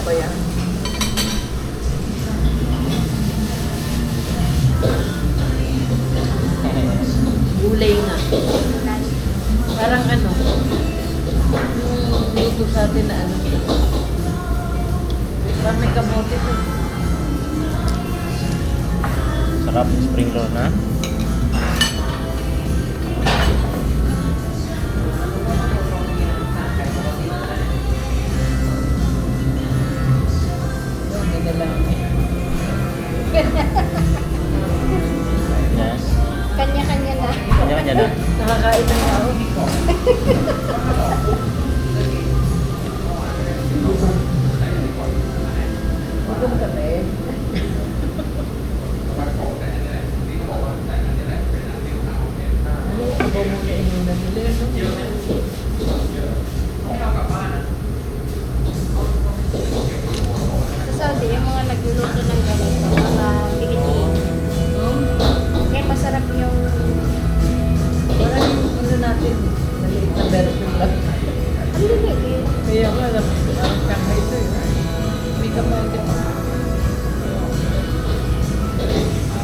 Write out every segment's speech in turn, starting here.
ba yan? Gulay nga. Parang ano, yung luto sa atin na ano. Parang may kamote to. Sarap, spring roll na. Hindi na lang. Yes. Kanya-kanya na. Kanya-kanya na. Nakakain ng tao. Gutom ka na eh. Ano yung iba mo na inunan nila, no? Sa Saudi, yung mga nagluluto ng ganito, mga Pilipino. Kaya masarap yung Parang yung ano natin, maliit na version lang. ang lilit. Kaya nga, parang kaka ito eh. May kamote pa.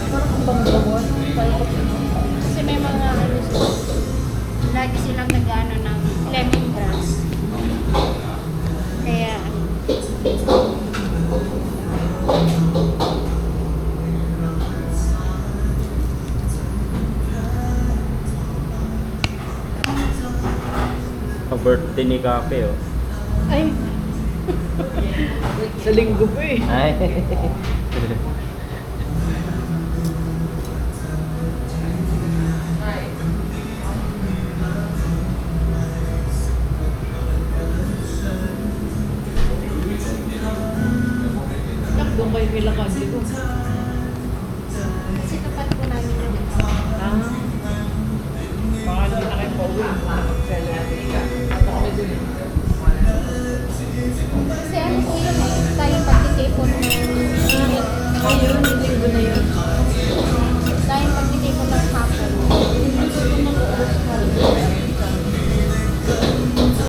Parang ang banggawan. Kasi may mga ano sila, lagi silang nag-ano ng lemongrass. Kaya Pa-birthday ni Kape, oh. Ay! Sa linggo pa eh. Ay. Doon kayo kila kasi ko. sinapat po namin yung Ah. Baka hindi na kayo pauwi. Ako kami dun eh. kasi ano po yun eh, tayo pagtitipon ng Ayun.